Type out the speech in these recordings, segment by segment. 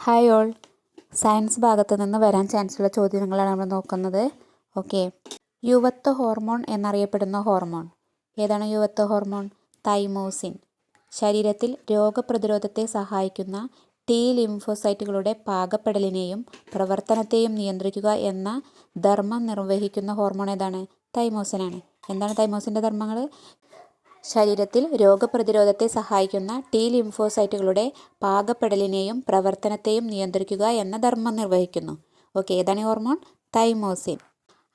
Hi all, science ഭാഗത്ത് നിന്ന് വരാൻ ചാൻസുള്ള ചോദ്യങ്ങളാണ് നമ്മൾ നോക്കുന്നത്. ഓക്കെ, യുവത്വ ഹോർമോൺ എന്നറിയപ്പെടുന്ന ഹോർമോൺ ഏതാണ്? യുവത്വ ഹോർമോൺ തൈമോസിൻ. ശരീരത്തിൽ രോഗപ്രതിരോധത്തെ സഹായിക്കുന്ന ടി ലിംഫോസൈറ്റുകളുടെ പാകപ്പെടലിനെയും പ്രവർത്തനത്തെയും നിയന്ത്രിക്കുക എന്ന ധർമ്മം നിർവഹിക്കുന്ന ഹോർമോൺ ഏതാണ്? തൈമോസിനാണ്. എന്താണ് തൈമോസിൻ്റെ ധർമ്മങ്ങൾ? ശരീരത്തിൽ രോഗപ്രതിരോധത്തെ സഹായിക്കുന്ന ടി ലിംഫോസൈറ്റുകളുടെ പാകപ്പെടലിനെയും പ്രവർത്തനത്തെയും നിയന്ത്രിക്കുക എന്ന ധർമ്മം നിർവഹിക്കുന്നു. ഓക്കെ, ഏതാണ് ഹോർമോൺ? തൈമോസിൻ.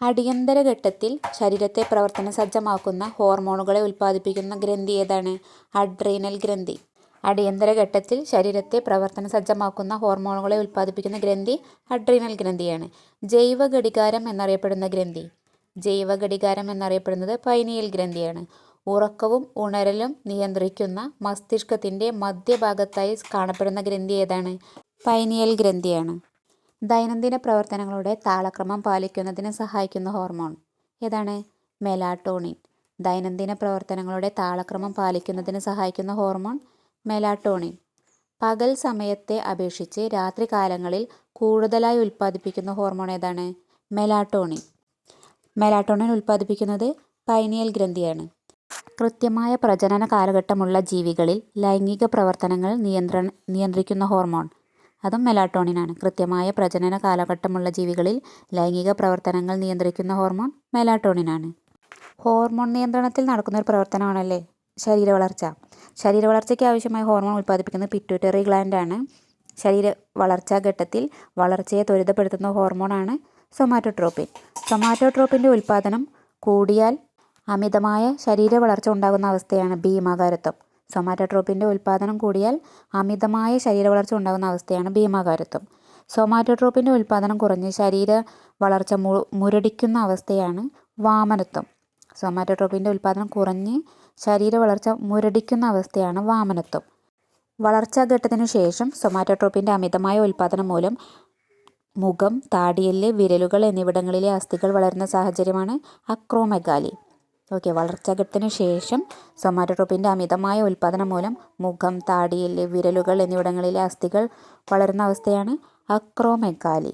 അടിയന്തര ഘട്ടത്തിൽ ശരീരത്തെ പ്രവർത്തന സജ്ജമാക്കുന്ന ഹോർമോണുകളെ ഉൽപ്പാദിപ്പിക്കുന്ന ഗ്രന്ഥി ഏതാണ്? അഡ്രീനൽ ഗ്രന്ഥി. അടിയന്തര ഘട്ടത്തിൽ ശരീരത്തെ പ്രവർത്തന സജ്ജമാക്കുന്ന ഹോർമോണുകളെ ഉൽപ്പാദിപ്പിക്കുന്ന ഗ്രന്ഥി അഡ്രീനൽ ഗ്രന്ഥിയാണ്. ജൈവ ഘടികാരം എന്നറിയപ്പെടുന്ന ഗ്രന്ഥി പൈനിയൽ ഗ്രന്ഥിയാണ്. ഉറക്കവും ഉണരലും നിയന്ത്രിക്കുന്ന മസ്തിഷ്കത്തിൻ്റെ മധ്യഭാഗത്തായി കാണപ്പെടുന്ന ഗ്രന്ഥി ഏതാണ്? പൈനിയൽ ഗ്രന്ഥിയാണ്. ദൈനംദിന പ്രവർത്തനങ്ങളുടെ താളക്രമം പാലിക്കുന്നതിന് സഹായിക്കുന്ന ഹോർമോൺ ഏതാണ്? മെലാട്ടോണിൻ. ദൈനംദിന പ്രവർത്തനങ്ങളുടെ താളക്രമം പാലിക്കുന്നതിന് സഹായിക്കുന്ന ഹോർമോൺ മെലാട്ടോണിൻ. പകൽ സമയത്തെ അപേക്ഷിച്ച് രാത്രി കാലങ്ങളിൽ കൂടുതലായി ഉൽപ്പാദിപ്പിക്കുന്ന ഹോർമോൺ ഏതാണ്? മെലാട്ടോണിൻ. മെലാട്ടോണിൻ ഉൽപ്പാദിപ്പിക്കുന്നത് പൈനിയൽ ഗ്രന്ഥിയാണ്. കൃത്യമായ പ്രജനന കാലഘട്ടമുള്ള ജീവികളിൽ ലൈംഗിക പ്രവർത്തനങ്ങൾ നിയന്ത്രിക്കുന്ന ഹോർമോൺ അതും മെലാട്ടോണിനാണ്. കൃത്യമായ പ്രജനന കാലഘട്ടമുള്ള ജീവികളിൽ ലൈംഗിക പ്രവർത്തനങ്ങൾ നിയന്ത്രിക്കുന്ന ഹോർമോൺ മെലാട്ടോണിനാണ്. ഹോർമോൺ നിയന്ത്രണത്തിൽ നടക്കുന്ന ഒരു പ്രവർത്തനമാണല്ലേ ശരീരവളർച്ച. ശരീരവളർച്ചയ്ക്ക് ആവശ്യമായ ഹോർമോൺ ഉൽപ്പാദിപ്പിക്കുന്നത് പിറ്റ്യൂട്ടറി ഗ്ലാൻഡാണ്. ശരീര വളർച്ചാ ഘട്ടത്തിൽ വളർച്ചയെ ത്വരിതപ്പെടുത്തുന്ന ഹോർമോണാണ് സൊമാറ്റോട്രോപ്പിൻ. സൊമാറ്റോട്രോപ്പിൻ്റെ ഉൽപ്പാദനം കൂടിയാൽ അമിതമായ ശരീരവളർച്ച ഉണ്ടാകുന്ന അവസ്ഥയാണ് ഭീമാകാരത്വം. സൊമാറ്റോട്രോപ്പിൻ്റെ ഉൽപ്പാദനം കൂടിയാൽ അമിതമായ ശരീരവളർച്ച ഉണ്ടാകുന്ന അവസ്ഥയാണ് ഭീമാകാരത്വം. സൊമാറ്റോട്രോപ്പിൻ്റെ ഉൽപ്പാദനം കുറഞ്ഞ് ശരീര വളർച്ച മുരടിക്കുന്ന അവസ്ഥയാണ് വാമനത്വം. സൊമാറ്റോട്രോപ്പിൻ്റെ ഉൽപ്പാദനം കുറഞ്ഞ് ശരീരവളർച്ച മുരടിക്കുന്ന അവസ്ഥയാണ് വാമനത്വം. വളർച്ചാഘട്ടത്തിനു ശേഷം സൊമാറ്റോട്രോപ്പിൻ്റെ അമിതമായ ഉൽപ്പാദനം മൂലം മുഖം, താടിയെല്ല്, വിരലുകൾ എന്നിവിടങ്ങളിലെ അസ്ഥികൾ വളരുന്ന സാഹചര്യമാണ് അക്രോമെഗാലി. ഓക്കെ, വളർച്ചാഘട്ടത്തിനു ശേഷം സൊമാറ്റോട്രോപ്പിൻ്റെ അമിതമായ ഉൽപ്പാദനം മൂലം മുഖം, താടിയെല്ല്, വിരലുകൾ എന്നിവിടങ്ങളിലെ അസ്ഥികൾ വളരുന്ന അവസ്ഥയാണ് അക്രോമെഗാലി.